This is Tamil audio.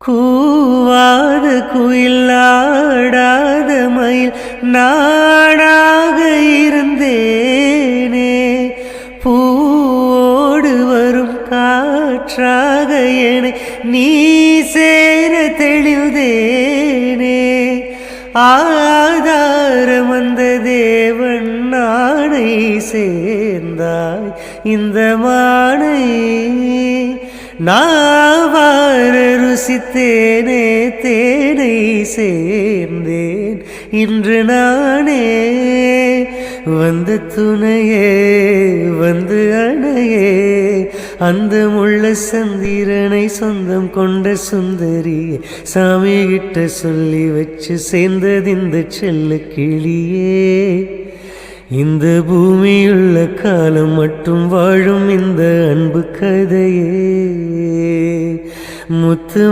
கூவாத குயில் ஆடாத மயில் நாடாக இருந்தேனே, பூவோடு வரும் காற்றாக என்னை நீ சேர தெளிந்தேனே. ஆதாரம் வந்த தேவன் நானை சேர்ந்தாய் இந்த மானை, நாவார ருசித்தேனே தேனை சேர்ந்தேன் இன்று நானே. வந்த துணையே வந்து அணையே, அந்த முள்ள சந்திரனை சொந்தம் கொண்ட சுந்தரியே, சாமி கிட்ட சொல்லி வச்சு சேர்ந்தது இந்த செல்ல கிளியே. இந்த பூமியுள்ள காலம் மட்டும் வாழும் இந்த அன்பு கதையே. முத்து